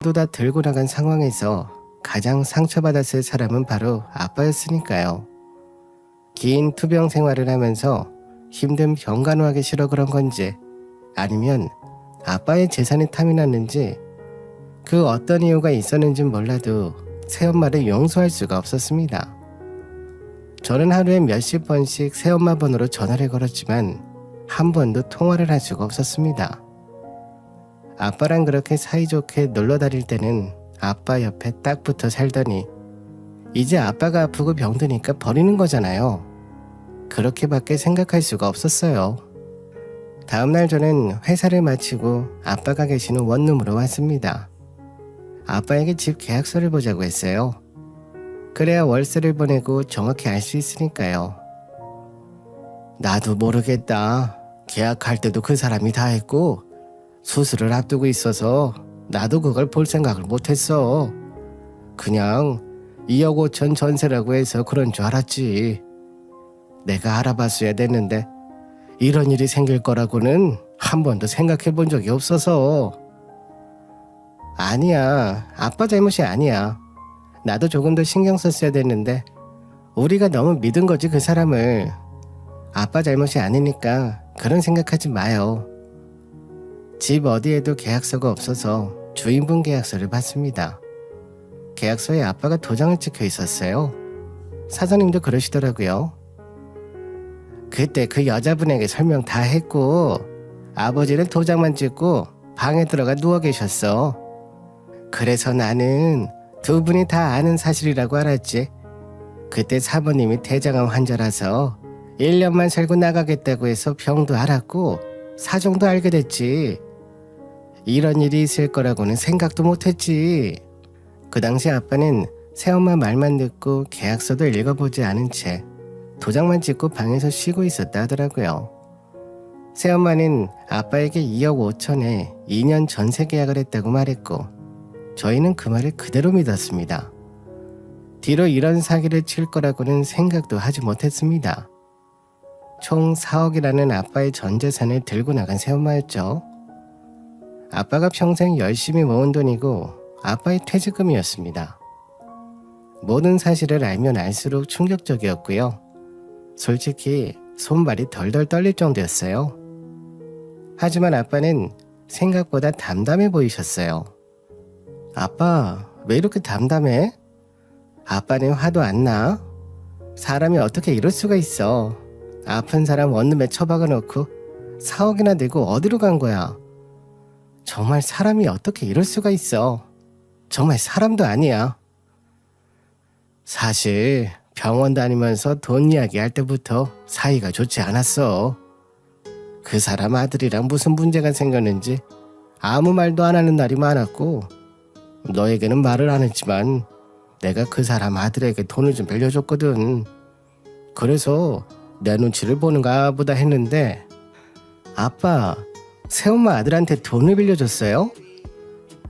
모두 다 들고 나간 상황에서 가장 상처받았을 사람은 바로 아빠였으니까요. 긴 투병 생활을 하면서 힘든 병간호하기 싫어 그런 건지 아니면 아빠의 재산이 탐이 났는지 그 어떤 이유가 있었는진 몰라도 새엄마를 용서할 수가 없었습니다. 저는 하루에 몇십 번씩 새엄마 번호로 전화를 걸었지만 한 번도 통화를 할 수가 없었습니다. 아빠랑 그렇게 사이좋게 놀러 다닐 때는 아빠 옆에 딱 붙어 살더니 이제 아빠가 아프고 병드니까 버리는 거잖아요. 그렇게밖에 생각할 수가 없었어요. 다음날 저는 회사를 마치고 아빠가 계시는 원룸으로 왔습니다. 아빠에게 집 계약서를 보자고 했어요. 그래야 월세를 보내고 정확히 알 수 있으니까요. 나도 모르겠다. 계약할 때도 그 사람이 다 했고 수술을 앞두고 있어서 나도 그걸 볼 생각을 못했어. 그냥 2억 5천 전세라고 해서 그런 줄 알았지. 내가 알아봤어야 됐는데 이런 일이 생길 거라고는 한 번도 생각해 본 적이 없어서. 아니야, 아빠 잘못이 아니야. 나도 조금 더 신경 썼어야 됐는데 우리가 너무 믿은 거지 그 사람을. 아빠 잘못이 아니니까 그런 생각하지 마요. 집 어디에도 계약서가 없어서 주인분 계약서를 받습니다. 계약서에 아빠가 도장을 찍혀 있었어요. 사장님도 그러시더라고요. 그때 그 여자분에게 설명 다 했고 아버지는 도장만 찍고 방에 들어가 누워 계셨어. 그래서 나는 두 분이 다 아는 사실이라고 알았지. 그때 사모님이 대장암 환자라서 1년만 살고 나가겠다고 해서 병도 알았고 사정도 알게 됐지. 이런 일이 있을 거라고는 생각도 못했지. 그 당시 아빠는 새엄마 말만 듣고 계약서도 읽어보지 않은 채 도장만 찍고 방에서 쉬고 있었다 하더라고요. 새엄마는 아빠에게 2억 5천에 2년 전세 계약을 했다고 말했고 저희는 그 말을 그대로 믿었습니다. 뒤로 이런 사기를 칠 거라고는 생각도 하지 못했습니다. 총 4억이라는 아빠의 전 재산을 들고 나간 새엄마였죠. 아빠가 평생 열심히 모은 돈이고 아빠의 퇴직금이었습니다. 모든 사실을 알면 알수록 충격적이었고요. 솔직히 손발이 덜덜 떨릴 정도였어요. 하지만 아빠는 생각보다 담담해 보이셨어요. 아빠, 왜 이렇게 담담해? 아빠는 화도 안 나? 사람이 어떻게 이럴 수가 있어. 아픈 사람 원룸에 처박아 놓고 4억이나 내고 어디로 간 거야? 정말 사람이 어떻게 이럴 수가 있어. 정말 사람도 아니야. 사실 병원 다니면서 돈 이야기할 때부터 사이가 좋지 않았어. 그 사람 아들이랑 무슨 문제가 생겼는지 아무 말도 안 하는 날이 많았고 너에게는 말을 안 했지만 내가 그 사람 아들에게 돈을 좀 빌려줬거든. 그래서 내 눈치를 보는가 보다 했는데 아빠, 새엄마 아들한테 돈을 빌려줬어요?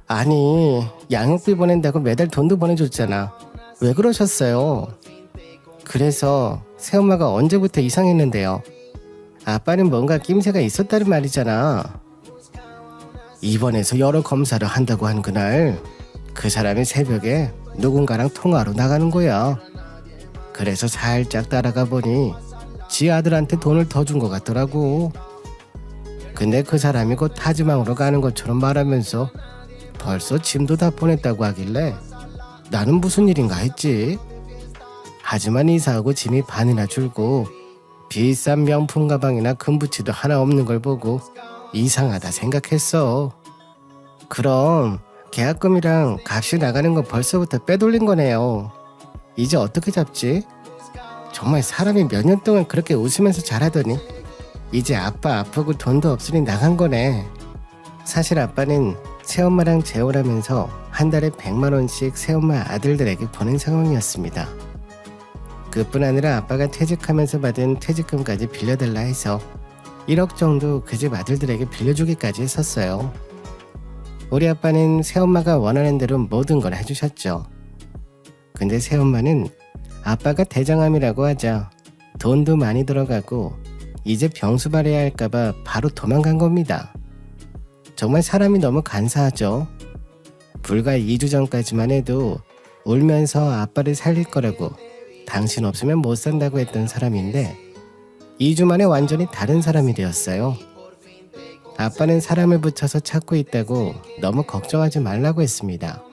아니, 양육비 보낸다고 매달 돈도 보내줬잖아. 왜 그러셨어요? 그래서 새엄마가 언제부터 이상했는데요. 아빠는 뭔가 낌새가 있었다는 말이잖아. 입원해서 여러 검사를 한다고 한 그날 그 사람이 새벽에 누군가랑 통화로 나가는 거야. 그래서 살짝 따라가 보니 지 아들한테 돈을 더 준 것 같더라고. 근데 그 사람이 곧 타지망으로 가는 것처럼 말하면서 벌써 짐도 다 보냈다고 하길래 나는 무슨 일인가 했지. 하지만 이사하고 짐이 반이나 줄고 비싼 명품 가방이나 금부치도 하나 없는 걸 보고 이상하다 생각했어. 그럼 계약금이랑 값이 나가는 거 벌써부터 빼돌린 거네요. 이제 어떻게 잡지? 정말 사람이 몇 년 동안 그렇게 웃으면서 자라더니 이제 아빠 아프고 돈도 없으니 나간 거네. 사실 아빠는 새엄마랑 재혼하면서 한 달에 100만 원씩 새엄마 아들들에게 보낸 상황이었습니다. 그뿐 아니라 아빠가 퇴직하면서 받은 퇴직금까지 빌려달라 해서 1억 정도 그 집 아들들에게 빌려주기까지 했었어요. 우리 아빠는 새엄마가 원하는 대로 모든 걸 해주셨죠. 근데 새엄마는 아빠가 대장암이라고 하자 돈도 많이 들어가고 이제 병수발해야 할까봐 바로 도망간 겁니다. 정말 사람이 너무 간사하죠. 불과 2주 전까지만 해도 울면서 아빠를 살릴 거라고 당신 없으면 못 산다고 했던 사람인데 2주 만에 완전히 다른 사람이 되었어요. 아빠는 사람을 붙여서 찾고 있다고 너무 걱정하지 말라고 했습니다.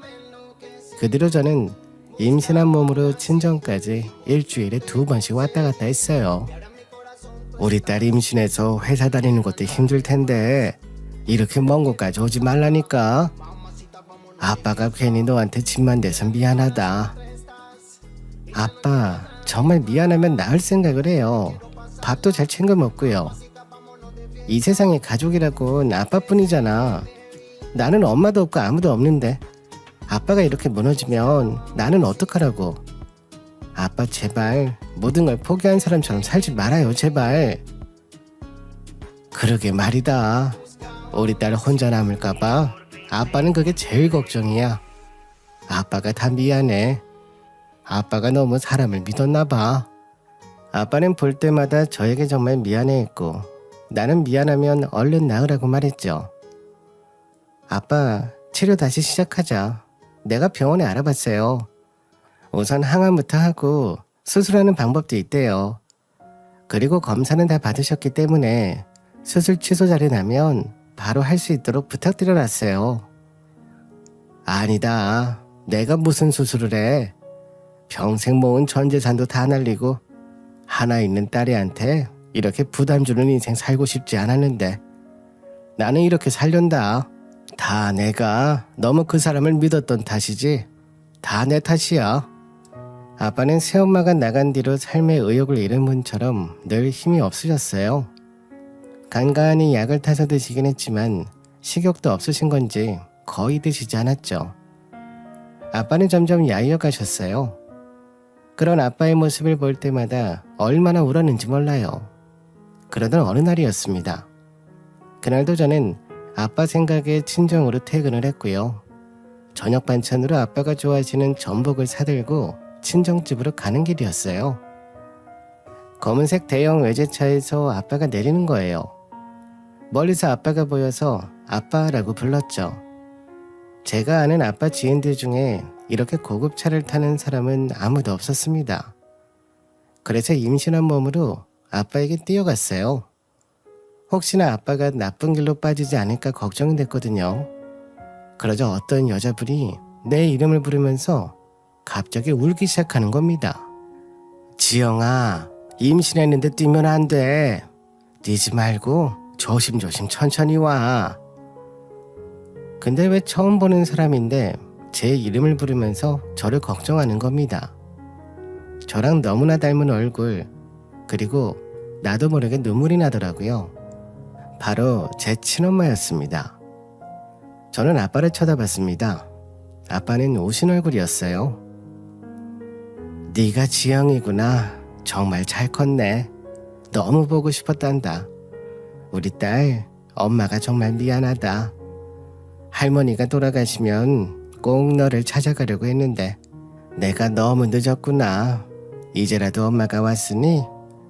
그 뒤로 저는 임신한 몸으로 친정까지 일주일에 2번씩 왔다 갔다 했어요. 우리 딸이 임신해서 회사 다니는 것도 힘들 텐데 이렇게 먼 곳까지 오지 말라니까. 아빠가 괜히 너한테 짐만 돼서 미안하다. 아빠, 정말 미안하면 나을 생각을 해요. 밥도 잘 챙겨 먹고요. 이 세상에 가족이라곤 아빠뿐이잖아. 나는 엄마도 없고 아무도 없는데 아빠가 이렇게 무너지면 나는 어떡하라고. 아빠 제발 모든 걸 포기한 사람처럼 살지 말아요, 제발. 그러게 말이다. 우리 딸 혼자 남을까봐 아빠는 그게 제일 걱정이야. 아빠가 다 미안해. 아빠가 너무 사람을 믿었나봐. 아빠는 볼 때마다 저에게 정말 미안해했고 나는 미안하면 얼른 나으라고 말했죠. 아빠, 치료 다시 시작하자. 내가 병원에 알아봤어요. 우선 항암부터 하고 수술하는 방법도 있대요. 그리고 검사는 다 받으셨기 때문에 수술 취소 자리 나면 바로 할 수 있도록 부탁드려놨어요. 아니다. 내가 무슨 수술을 해. 평생 모은 전 재산도 다 날리고 하나 있는 딸애한테 이렇게 부담 주는 인생 살고 싶지 않았는데 나는 이렇게 살련다. 다 내가 너무 그 사람을 믿었던 탓이지. 다 내 탓이야. 아빠는 새엄마가 나간 뒤로 삶의 의욕을 잃은 분처럼 늘 힘이 없으셨어요. 간간히 약을 타서 드시긴 했지만 식욕도 없으신 건지 거의 드시지 않았죠. 아빠는 점점 야위어 가셨어요. 그런 아빠의 모습을 볼 때마다 얼마나 울었는지 몰라요. 그러던 어느 날이었습니다. 그날도 저는 아빠 생각에 친정으로 퇴근을 했고요. 저녁 반찬으로 아빠가 좋아하시는 전복을 사들고 친정집으로 가는 길이었어요. 검은색 대형 외제차에서 아빠가 내리는 거예요. 멀리서 아빠가 보여서 아빠라고 불렀죠. 제가 아는 아빠 지인들 중에 이렇게 고급차를 타는 사람은 아무도 없었습니다. 그래서 임신한 몸으로 아빠에게 뛰어갔어요. 혹시나 아빠가 나쁜 길로 빠지지 않을까 걱정이 됐거든요. 그러자 어떤 여자분이 내 이름을 부르면서 갑자기 울기 시작하는 겁니다. 지영아, 임신했는데 뛰면 안 돼. 뛰지 말고 조심조심 천천히 와. 근데 왜 처음 보는 사람인데 제 이름을 부르면서 저를 걱정하는 겁니다. 저랑 너무나 닮은 얼굴, 그리고 나도 모르게 눈물이 나더라고요. 바로 제 친엄마였습니다. 저는 아빠를 쳐다봤습니다. 아빠는 오신 얼굴이었어요. 네가 지영이구나. 정말 잘 컸네. 너무 보고 싶었단다. 우리 딸, 엄마가 정말 미안하다. 할머니가 돌아가시면 꼭 너를 찾아가려고 했는데 내가 너무 늦었구나. 이제라도 엄마가 왔으니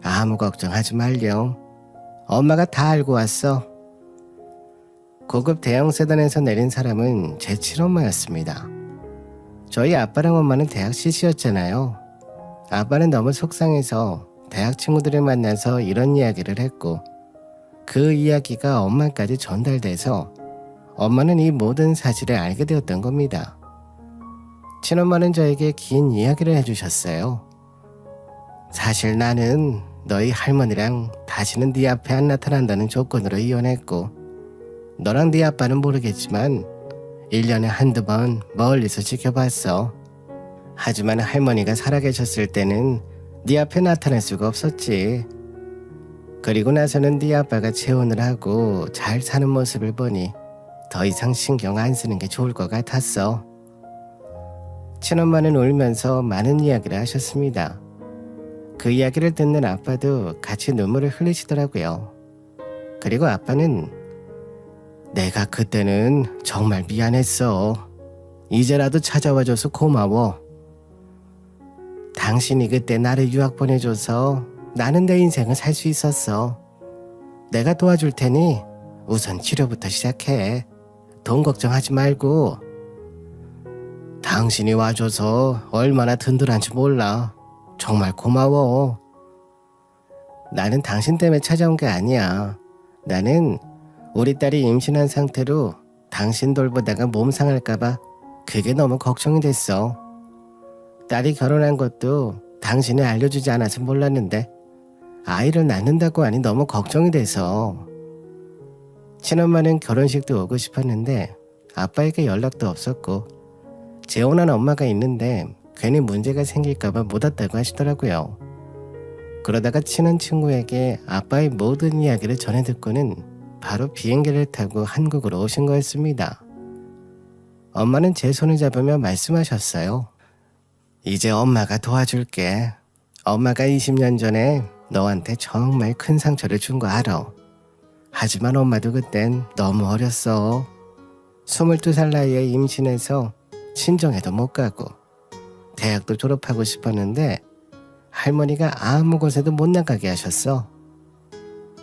아무 걱정하지 말렴. 엄마가 다 알고 왔어. 고급 대형 세단에서 내린 사람은 제 친엄마였습니다. 저희 아빠랑 엄마는 대학 CC였잖아요. 아빠는 너무 속상해서 대학 친구들을 만나서 이런 이야기를 했고 그 이야기가 엄마까지 전달돼서 엄마는 이 모든 사실을 알게 되었던 겁니다. 친엄마는 저에게 긴 이야기를 해주셨어요. 사실 나는 너희 할머니랑 다시는 네 앞에 안 나타난다는 조건으로 이혼했고 너랑 네 아빠는 모르겠지만 1년에 한두 번 멀리서 지켜봤어. 하지만 할머니가 살아계셨을 때는 네 앞에 나타날 수가 없었지. 그리고 나서는 네 아빠가 재혼을 하고 잘 사는 모습을 보니 더 이상 신경 안 쓰는 게 좋을 것 같았어. 친엄마는 울면서 많은 이야기를 하셨습니다. 그 이야기를 듣는 아빠도 같이 눈물을 흘리시더라고요. 그리고 아빠는 내가 그때는 정말 미안했어. 이제라도 찾아와줘서 고마워. 당신이 그때 나를 유학 보내줘서 나는 내 인생을 살 수 있었어. 내가 도와줄 테니 우선 치료부터 시작해. 돈 걱정하지 말고. 당신이 와줘서 얼마나 든든한지 몰라. 정말 고마워. 나는 당신 때문에 찾아온 게 아니야. 나는 우리 딸이 임신한 상태로 당신 돌보다가 몸 상할까봐 그게 너무 걱정이 됐어. 딸이 결혼한 것도 당신이 알려주지 않아서 몰랐는데 아이를 낳는다고 하니 너무 걱정이 돼서. 친엄마는 결혼식도 오고 싶었는데 아빠에게 연락도 없었고 재혼한 엄마가 있는데 괜히 문제가 생길까봐 못 왔다고 하시더라고요. 그러다가 친한 친구에게 아빠의 모든 이야기를 전해 듣고는 바로 비행기를 타고 한국으로 오신 거였습니다. 엄마는 제 손을 잡으며 말씀하셨어요. 이제 엄마가 도와줄게. 엄마가 20년 전에 너한테 정말 큰 상처를 준 거 알아. 하지만 엄마도 그땐 너무 어렸어. 22살 나이에 임신해서 친정에도 못 가고 대학도 졸업하고 싶었는데 할머니가 아무 곳에도 못 나가게 하셨어.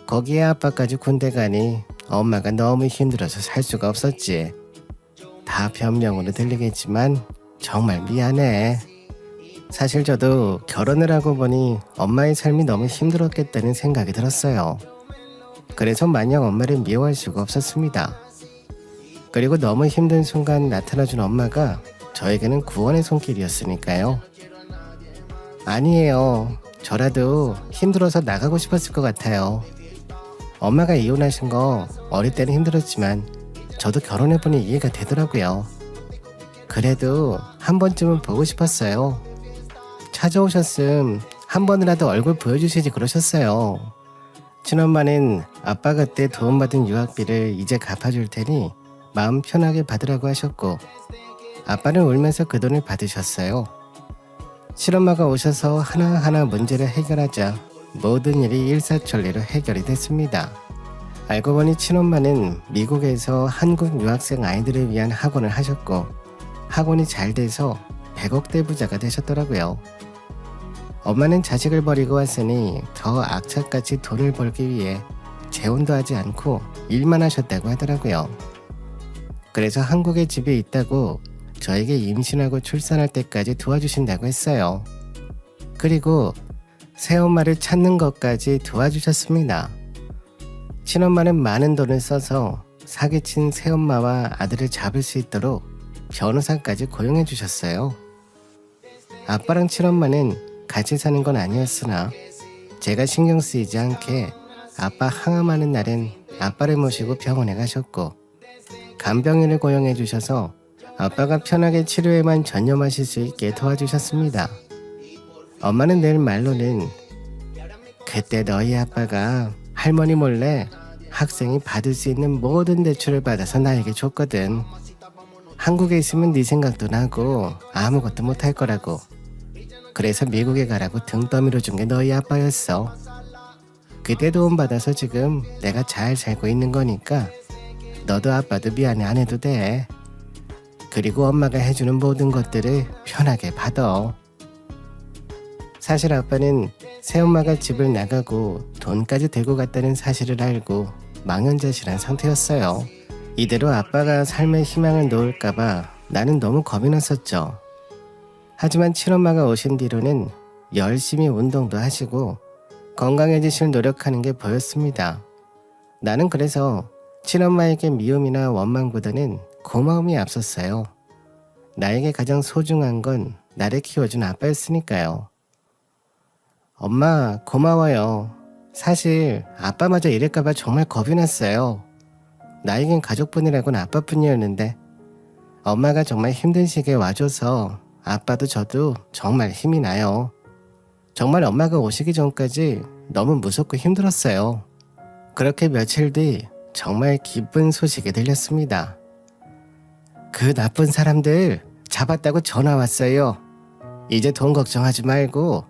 거기에 아빠까지 군대 가니 엄마가 너무 힘들어서 살 수가 없었지. 다 변명으로 들리겠지만 정말 미안해. 사실 저도 결혼을 하고 보니 엄마의 삶이 너무 힘들었겠다는 생각이 들었어요. 그래서 마냥 엄마를 미워할 수가 없었습니다. 그리고 너무 힘든 순간 나타나준 엄마가 저에게는 구원의 손길이었으니까요. 아니에요. 저라도 힘들어서 나가고 싶었을 것 같아요. 엄마가 이혼하신 거 어릴 때는 힘들었지만 저도 결혼해보니 이해가 되더라고요. 그래도 한 번쯤은 보고 싶었어요. 찾아오셨음 한 번이라도 얼굴 보여주시지 그러셨어요. 친엄마는 아빠 그때 도움받은 유학비를 이제 갚아줄 테니 마음 편하게 받으라고 하셨고 아빠는 울면서 그 돈을 받으셨어요. 친엄마가 오셔서 하나하나 문제를 해결하자 모든 일이 일사천리로 해결이 됐습니다. 알고 보니 친엄마는 미국에서 한국 유학생 아이들을 위한 학원을 하셨고 학원이 잘 돼서 100억대 부자가 되셨더라고요. 엄마는 자식을 버리고 왔으니 더 악착같이 돈을 벌기 위해 재혼도 하지 않고 일만 하셨다고 하더라고요. 그래서 한국에 집에 있다고 저에게 임신하고 출산할 때까지 도와주신다고 했어요. 그리고 새엄마를 찾는 것까지 도와주셨습니다. 친엄마는 많은 돈을 써서 사기친 새엄마와 아들을 잡을 수 있도록 변호사까지 고용해 주셨어요. 아빠랑 친엄마는 같이 사는 건 아니었으나 제가 신경 쓰이지 않게 아빠 항암하는 날엔 아빠를 모시고 병원에 가셨고 간병인을 고용해 주셔서 아빠가 편하게 치료에만 전념하실 수 있게 도와주셨습니다. 엄마는 늘 말로는 그때 너희 아빠가 할머니 몰래 학생이 받을 수 있는 모든 대출을 받아서 나에게 줬거든. 한국에 있으면 네 생각도 나고 아무것도 못할 거라고. 그래서 미국에 가라고 등 떠밀어 준 게 너희 아빠였어. 그때 도움 받아서 지금 내가 잘 살고 있는 거니까 너도 아빠도 미안해 안 해도 돼. 그리고 엄마가 해주는 모든 것들을 편하게 받아. 사실 아빠는 새엄마가 집을 나가고 돈까지 들고 갔다는 사실을 알고 망연자실한 상태였어요. 이대로 아빠가 삶의 희망을 놓을까봐 나는 너무 겁이 났었죠. 하지만 친엄마가 오신 뒤로는 열심히 운동도 하시고 건강해지실 노력하는 게 보였습니다. 나는 그래서 친엄마에게 미움이나 원망보다는 고마움이 앞섰어요. 나에게 가장 소중한 건 나를 키워준 아빠였으니까요. 엄마 고마워요. 사실 아빠마저 이럴까봐 정말 겁이 났어요. 나에겐 가족뿐이라곤 아빠뿐이었는데 엄마가 정말 힘든 시기에 와줘서 아빠도 저도 정말 힘이 나요. 정말 엄마가 오시기 전까지 너무 무섭고 힘들었어요. 그렇게 며칠 뒤 정말 기쁜 소식이 들렸습니다. 그 나쁜 사람들 잡았다고 전화 왔어요. 이제 돈 걱정하지 말고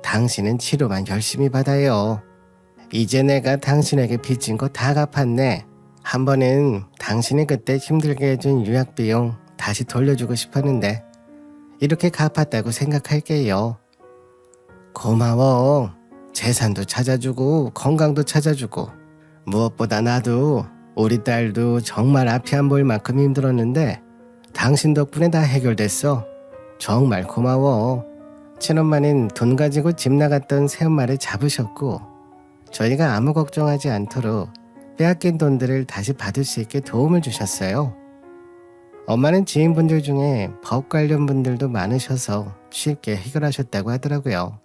당신은 치료만 열심히 받아요. 이제 내가 당신에게 빚진 거 다 갚았네. 한 번은 당신이 그때 힘들게 해준 유학비용 다시 돌려주고 싶었는데 이렇게 갚았다고 생각할게요. 고마워. 재산도 찾아주고 건강도 찾아주고 무엇보다 나도 우리 딸도 정말 앞이 안 보일 만큼 힘들었는데 당신 덕분에 다 해결됐어. 정말 고마워. 친엄마는 돈 가지고 집 나갔던 새엄마를 잡으셨고 저희가 아무 걱정하지 않도록 빼앗긴 돈들을 다시 받을 수 있게 도움을 주셨어요. 엄마는 지인분들 중에 법 관련 분들도 많으셔서 쉽게 해결하셨다고 하더라고요.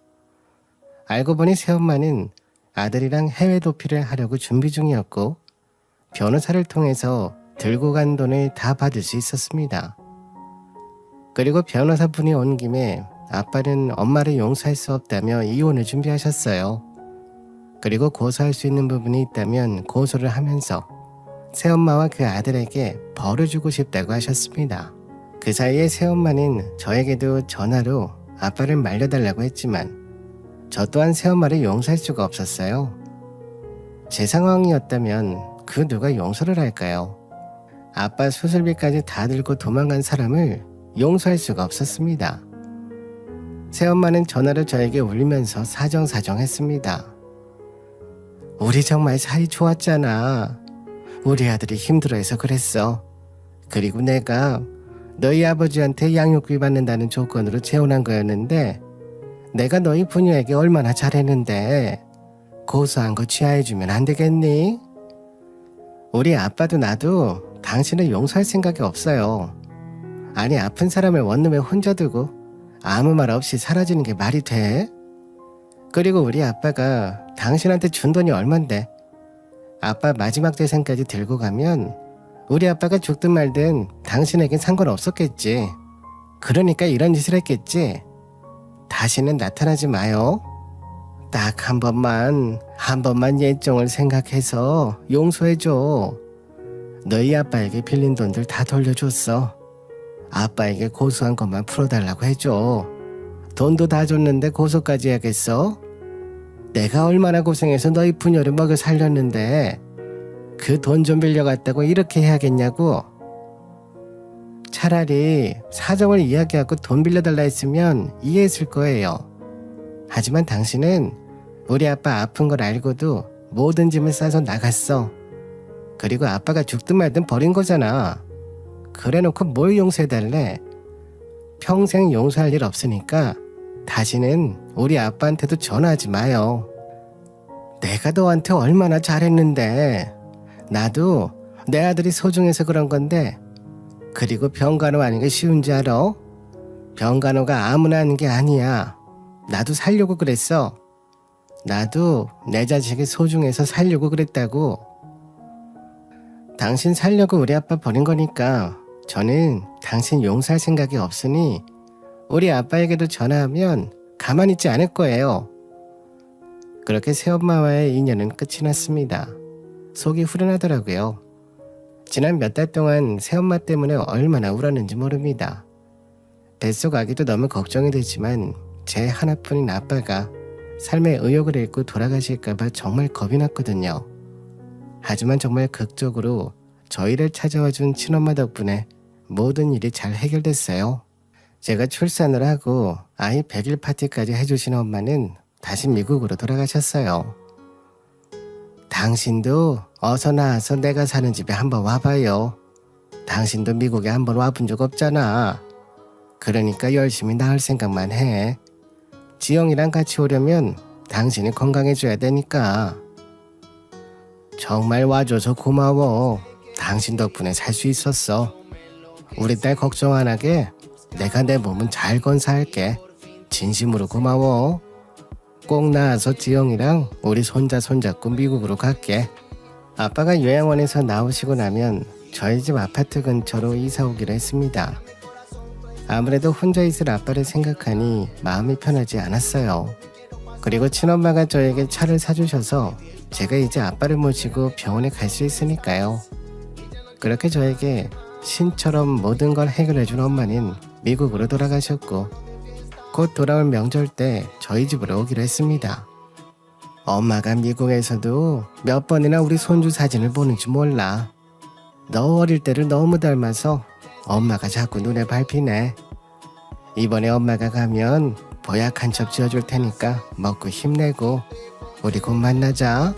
알고 보니 새엄마는 아들이랑 해외 도피를 하려고 준비 중이었고 변호사를 통해서 들고 간 돈을 다 받을 수 있었습니다. 그리고 변호사분이 온 김에 아빠는 엄마를 용서할 수 없다며 이혼을 준비하셨어요. 그리고 고소할 수 있는 부분이 있다면 고소를 하면서 새엄마와 그 아들에게 벌을 주고 싶다고 하셨습니다. 그 사이에 새엄마는 저에게도 전화로 아빠를 말려달라고 했지만 저 또한 새엄마를 용서할 수가 없었어요. 제 상황이었다면 그 누가 용서를 할까요? 아빠 수술비까지 다 들고 도망간 사람을 용서할 수가 없었습니다. 새엄마는 전화로 저에게 울면서 사정사정했습니다. 우리 정말 사이 좋았잖아. 우리 아들이 힘들어해서 그랬어. 그리고 내가 너희 아버지한테 양육비 받는다는 조건으로 재혼한 거였는데 내가 너희 부녀에게 얼마나 잘했는데 고소한 거 취하해주면 안 되겠니? 우리 아빠도 나도 당신을 용서할 생각이 없어요. 아니 아픈 사람을 원룸에 혼자 두고 아무 말 없이 사라지는 게 말이 돼? 그리고 우리 아빠가 당신한테 준 돈이 얼만데 아빠 마지막 재산까지 들고 가면 우리 아빠가 죽든 말든 당신에겐 상관없었겠지. 그러니까 이런 짓을 했겠지. 다시는 나타나지 마요. 딱 한 번만 예정을 생각해서 용서해줘. 너희 아빠에게 빌린 돈들 다 돌려줬어. 아빠에게 고소한 것만 풀어달라고 해줘. 돈도 다 줬는데 고소까지 해야겠어? 내가 얼마나 고생해서 너희 부녀를 먹여 살렸는데 그 돈 좀 빌려갔다고 이렇게 해야겠냐고? 차라리 사정을 이야기하고 돈 빌려달라 했으면 이해했을 거예요. 하지만 당신은 우리 아빠 아픈 걸 알고도 모든 짐을 싸서 나갔어. 그리고 아빠가 죽든 말든 버린 거잖아. 그래놓고 뭘 용서해달래? 평생 용서할 일 없으니까 다시는 우리 아빠한테도 전화하지 마요. 내가 너한테 얼마나 잘했는데. 나도 내 아들이 소중해서 그런 건데. 그리고 병간호 하는 게 쉬운지 알아? 병간호가 아무나 하는 게 아니야. 나도 살려고 그랬어. 나도 내 자식이 소중해서 살려고 그랬다고. 당신 살려고 우리 아빠 버린 거니까 저는 당신 용서할 생각이 없으니 우리 아빠에게도 전화하면 가만히 있지 않을 거예요. 그렇게 새엄마와의 인연은 끝이 났습니다. 속이 후련하더라고요. 지난 몇 달 동안 새엄마 때문에 얼마나 울었는지 모릅니다. 뱃속 아기도 너무 걱정이 되지만 제 하나뿐인 아빠가 삶의 의욕을 잃고 돌아가실까봐 정말 겁이 났거든요. 하지만 정말 극적으로 저희를 찾아와준 친엄마 덕분에 모든 일이 잘 해결됐어요. 제가 출산을 하고 아이 100일 파티까지 해주신 엄마는 다시 미국으로 돌아가셨어요. 당신도 어서 나와서 내가 사는 집에 한번 와봐요. 당신도 미국에 한번 와본 적 없잖아. 그러니까 열심히 나을 생각만 해. 지영이랑 같이 오려면 당신이 건강해져야 되니까. 정말 와줘서 고마워. 당신 덕분에 살 수 있었어. 우리 딸 걱정 안 하게 내가 내 몸은 잘 건사할게. 진심으로 고마워. 꼭 나와서 지영이랑 우리 손자 손잡고 미국으로 갈게. 아빠가 요양원에서 나오시고 나면 저희 집 아파트 근처로 이사 오기로 했습니다. 아무래도 혼자 있을 아빠를 생각하니 마음이 편하지 않았어요. 그리고 친엄마가 저에게 차를 사주셔서 제가 이제 아빠를 모시고 병원에 갈 수 있으니까요. 그렇게 저에게 신처럼 모든 걸 해결해준 엄마는 미국으로 돌아가셨고 곧 돌아올 명절 때 저희 집으로 오기로 했습니다. 엄마가 미국에서도 몇 번이나 우리 손주 사진을 보는지 몰라. 너 어릴 때를 너무 닮아서 엄마가 자꾸 눈에 밟히네. 이번에 엄마가 가면 보약 한 첩 지어줄 테니까 먹고 힘내고 우리 곧 만나자.